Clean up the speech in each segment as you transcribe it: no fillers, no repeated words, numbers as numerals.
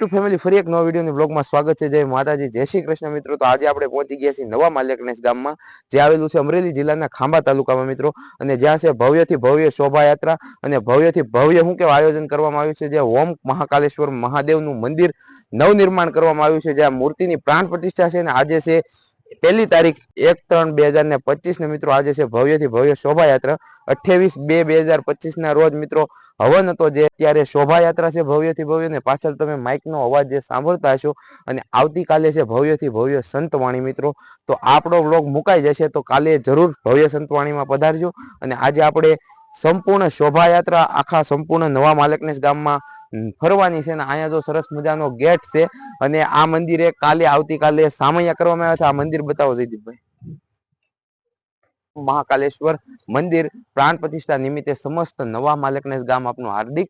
YouTube family ફરી એક નવા વિડીયોની બ્લોગમાં સ્વાગત છે। જય માતાજી, જય શ્રી કૃષ્ણ મિત્રો। તો આજે આપણે પહોંચી ગયા છીએ નવા માલકનેસ ગામમાં, જે આવેલું છે અમરેલી જિલ્લાના ખાંભા તાલુકામાં મિત્રો। અને જ્યાં છે ભવ્યથી ભવ્ય શોભાયાત્રા અને ભવ્યથી ભવ્ય શું કેવા આયોજન કરવામાં આવ્યું છે, જે ઓમ મહાકાલેશ્વર મહાદેવનું મંદિર નવનિર્માણ કરવામાં આવ્યું છે, જ્યાં મૂર્તિની પ્રાણ પ્રતિષ્ઠા છે। અને આજે છે 1 તારીખ 1/3/2025 ને મિત્રો આજે છે ભવ્યથી ભવ્ય શોભાયાત્રા 28/2/2025 ના રોજ મિત્રો હવન હતો, જે અત્યારે શોભાયાત્રા છે ભવ્યથી ભવ્ય ને પાછળ તમે માઇકનો અવાજ જે સાંભળતા હશો। અને આવતીકાલે છે ભવ્યથી ભવ્ય સંતવાણી મિત્રો। તો આપણો વ્લોગ મુકાઈ જશે તો કાલે જરૂર ભવ્ય સંતવાણીમાં પધારજો। અને આજે આપણે સંપૂર્ણ શોભાયાત્રા આખા સંપૂર્ણ નવા માલકનેસ ગામમાં ફરવાની છે। ને અહીંયા જો સરસ મજાનો ગેટ છે અને આ મંદિરે આવતીકાલે સામૈયા કરવામાં આવ્યા છે। આ મંદિર બતાવો જયદીપભાઈ। મહાકાલેશ્વર મંદિર પ્રાણ પ્રતિષ્ઠા નિમિત્તે સમસ્ત નવા માલકનેસ ગામ આપનું હાર્દિક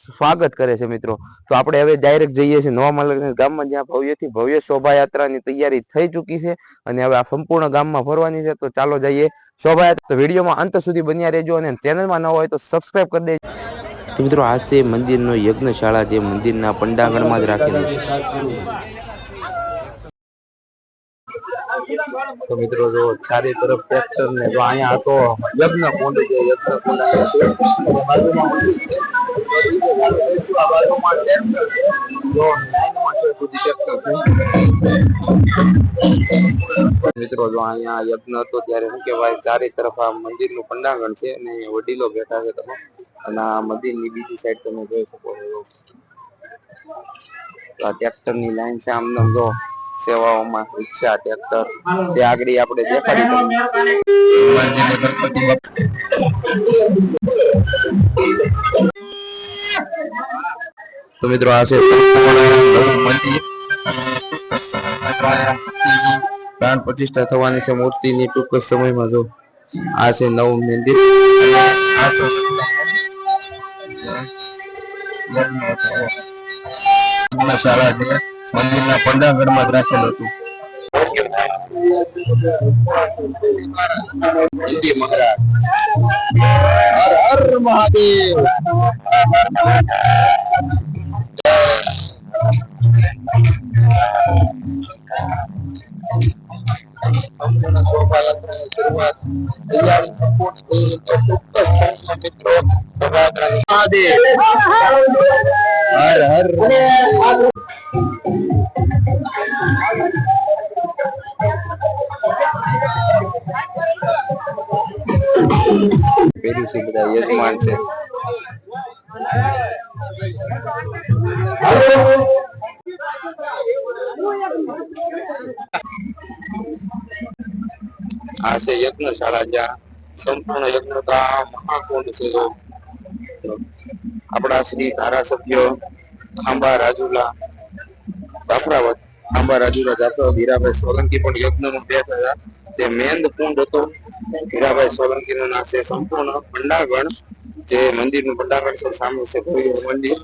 સ્વાગત કરે છે મિત્રો। તો આપણે હવે ડાયરેક્ટ જઈએ છીએ નવા માલકનેસ ગામમાં, જ્યાં ભવ્યથી ભવ્ય શોભાયાત્રાની તૈયારી થઈ ચૂકી છે અને હવે આ સંપૂર્ણ ગામમાં ફરવાની છે। તો ચાલો જઈએ શોભાયાત્રા। તો વિડીયોમાં અંત સુધી બન્યા રહેજો અને ચેનલમાં ન હોય તો સબસ્ક્રાઇબ કરી દેજો। તો મિત્રો આ છે મંદિરનો યજ્ઞશાળા, જે મંદિરના પંડાંગણમાં જ રાખેલું છે। તો મિત્રો જો ચારે તરફ ટ્રેક્ટર ને જો અહીંયા તો યજ્ઞ કુંડ છે, યજ્ઞ કુંડ છે અને બાજુમાં મંદિર છે, આ બાજુમાં ટ્રેક્ટર છે, જો લાઈનમાં છે સુધી ટ્રેક્ટર છે મિત્રો। જો અહીંયા યજ્ઞ હતો ત્યારે શું કહેવાય, ચારે તરફ આ મંદિરનું પંડાંગણ છે અને વડીલો બેઠા છે તમે, અને આ મંદિરની બીજી સાઈડ તમે જોઈ શકો છો। આ ટ્રેક્ટરની લાઈન છે, આમ નામ જો સેવાઓમાં રિક્ષા ટ્રેક્ટર જે આગળ આપણે દેખાડી તો મિત્રો આ છે પ્રાણ પ્રતિષ્ઠા થવાની છે મૂર્તિની ટૂંક જ સમયમાં। જો આ છે નવું મંદિર અને શાળા છે, મંદિરના પંડાંગણમાં જ રાખેલું હતું। મહારાજ હર હર મહાદેવ। શરૂઆત તૈયારી સંપૂર્ણ થઈ મિત્રો। મહાદેવ હર હર પેલું છે બધા યજમાન છે। આ છે યજ્ઞશાળા, જ્યાં સંપૂર્ણ યજ્ઞતા મહાકુંડ છે। આપણા શ્રી ધારાસભ્ય ખાંભા રાજુલા જાફરાવત હીરાભાઈ સોલંકી પણ યજ્ઞમાં બેઠા હતા। જે મેંદ કુંડ હતો હીરાભાઈ સોલંકી નું નામ છે। સંપૂર્ણ પંડાંગણ જે મંદિરનું પંડાંગણ છે, સામે છે ભવ્ય મંદિર।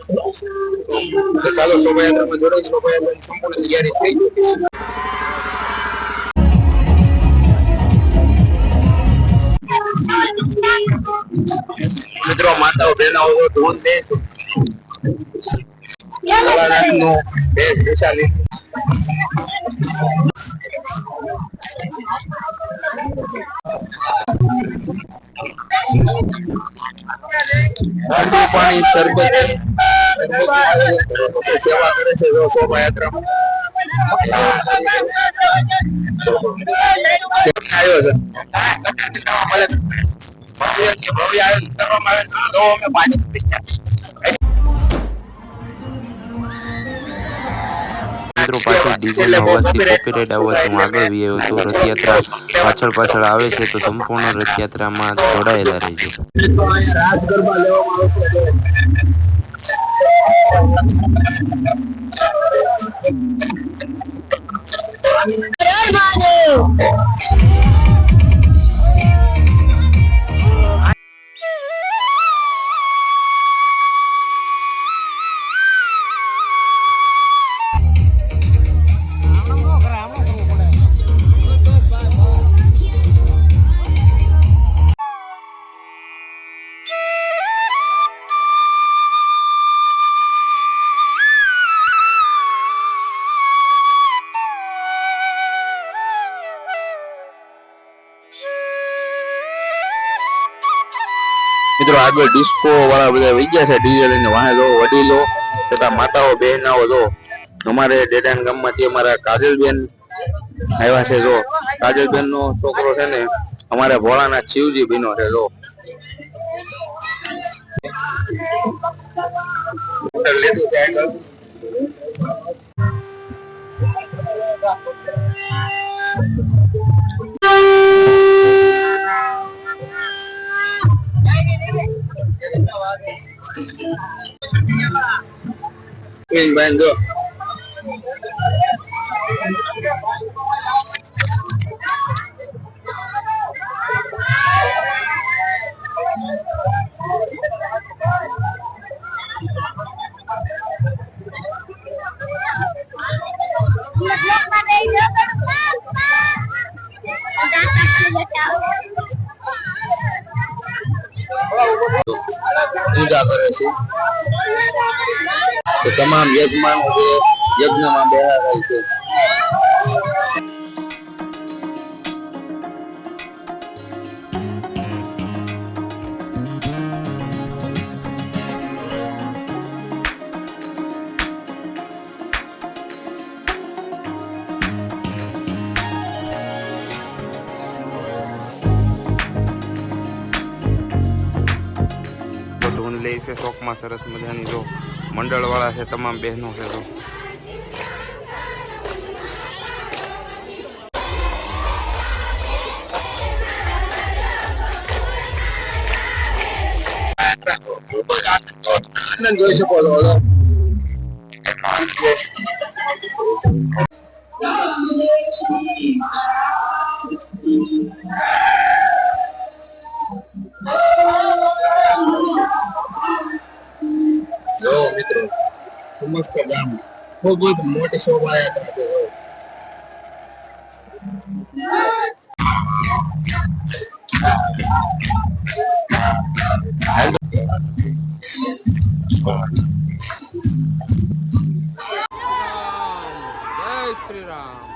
તો ચાલો શોભાયાત્રામાં જોડાઈ। શોભાયાત્રાની સંપૂર્ણ તૈયારી થઈ ગઈ મિત્રો। માતાઓ બહેનો ધૂન દેશું પાણી શરબત સેવા કરે છે શોભાયાત્રામાં। આવ્યો છે ભવ્ય આયોજન કરવામાં આવે તો અમે પાછળ પાછળ ડીજેના અવાજથી કોપીરાઇટ અવાજ હું આગળ આવ્યો તો રથયાત્રા પાછળ આવે છે, તો સંપૂર્ણ રથયાત્રામાં જોડાયેલા રહેજો। રાસ ગરબા લેવામાં આવશે। આગળ ડિસ્કો વાળા બધા વહી ગયા છે ડીજે લઈને વાહે જો વડીલો તથા માતાઓ બહેનાઓ જો અમારે ડેડાન ગામમાંથી અમારા કાજલબેન આવ્યા છે જો કાજલબેન નો છોકરો છે ને અમારે ભોળાના શિવજી બીનો છે જો જો પૂજા કરે છે તો તમામ યજમાનો જે યજ્ઞમાં બેહા રહે છે લે છે શોખમાં સરસ મજાની જો મંડળ વાળા છે તમામ બહેનો છે જો આનંદ જોઈ શકો છો જો મિત્રો સમસ્ત ગામ ખૂબ જ મોટી શોભાયાત્રા છે જય શ્રી રામ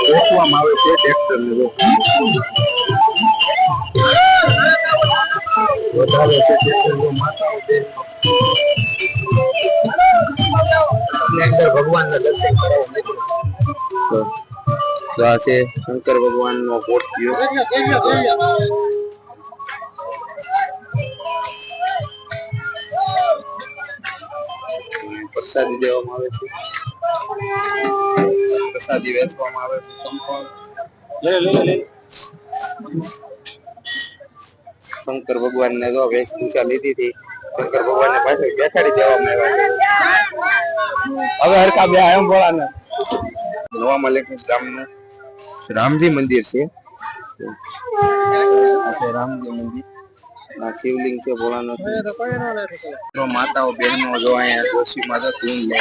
વેચવામાં આવે છે ટ્રેક્ટરને વધારે છે ટ્રેક્ટર માતાઓ અંદર ભગવાનના દર્શન કરાવો તો આ છે શંકર ભગવાનનો કોઠિયો પ્રસાદી દેવામાં આવે છે પ્રસાદી વેચવામાં આવે છે શંકર ભગવાન ને જો વેશભૂષા લીધી હતી શંકર ભગવાન ને પાછળ બેસાડી દેવામાં આવ્યા છે હવે હરકા બે એમ બોલાને નવા મલેકની ગામનું રામજી મંદિર છે રામજી મંદિર શિવલિંગ છે ભોળાનાથ તો માતાઓ બહેનો જો અહીંયા ડોશી માતા ધૂન લે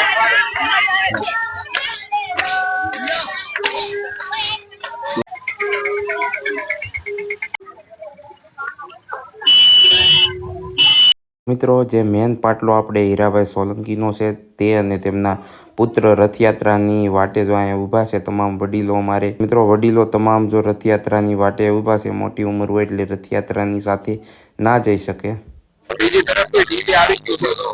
મિત્રો જે મેન પાટલો આપણે હીરાભાઈ સોલંકીનો છે તે અને તેમના પુત્ર રથયાત્રાની વાટે જો અહીંયા ઊભા છે તમામ વડીલો અમારે મિત્રો વડીલો તમામ જો રથયાત્રાની વાટે ઊભા છે મોટી ઉંમર હોય એટલે રથયાત્રાની સાથે ના જઈ શકે. બીજી તરફ ડીજે આવી ગયું છે તો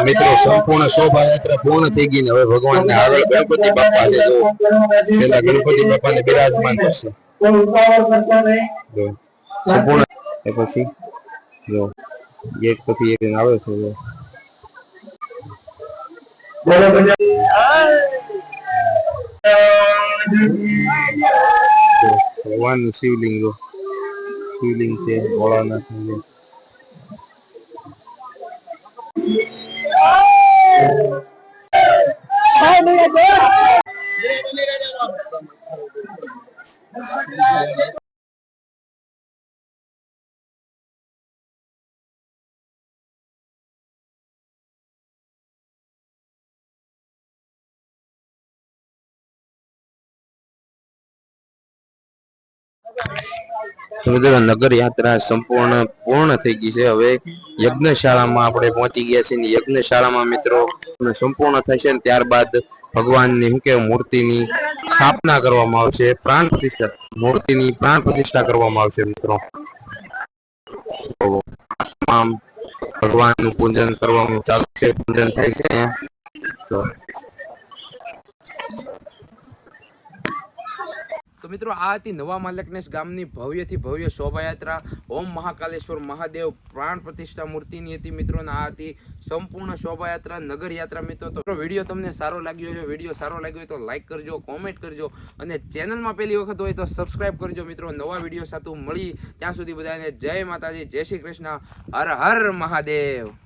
મિત્રો સંપૂર્ણ શોભાયાત્રા પૂર્ણ થઈ ગઈ ને હવે ભગવાનને આગળ ગણપતિ બાપા છે જો પેલા ગણપતિ બાપાને બિરાજમાન કરશે સંપૂર્ણ એ પછી જો એક પછી એક આવે છે જો ભગવાનનું શિવલિંગ જો શિવલિંગ છે ભોળાનાથ નું નગર યાત્રા સંપૂર્ણ પૂર્ણ થઈ ગઈ છે. હવે યજ્ઞશાળામાં આપણે પહોંચી ગયા છીએ. યજ્ઞશાળામાં મિત્રો સંપૂર્ણ થશે ને ત્યારબાદ ભગવાનની શું કે મૂર્તિની સ્થાપના કરવામાં આવશે, પ્રાણ પ્રતિષ્ઠા મૂર્તિની પ્રાણ પ્રતિષ્ઠા કરવામાં આવશે. મિત્રો તમામ ભગવાનનું પૂજન કરવાનું ચાલુ છે, પૂજન થાય છે. તો મિત્રો આ હતી નવા માલકનેસ ગામની ભવ્યથી ભવ્ય શોભાયાત્રા ઓમ મહાકાલેશ્વર મહાદેવ પ્રાણ પ્રતિષ્ઠા મૂર્તિની હતી મિત્રો. આ હતી સંપૂર્ણ શોભાયાત્રા નગર યાત્રા મિત્રો. તો વિડીયો તમને સારો લાગ્યો છે, વિડીયો સારો લાગ્યો હોય તો લાઈક કરજો, કોમેન્ટ કરજો અને ચેનલમાં પહેલી વખત હોય તો સબસ્ક્રાઇબ કરજો મિત્રો. નવા વિડીયો સાથે મળી ત્યાં સુધી બધાને જય માતાજી, જય શ્રી કૃષ્ણ, હર હર મહાદેવ.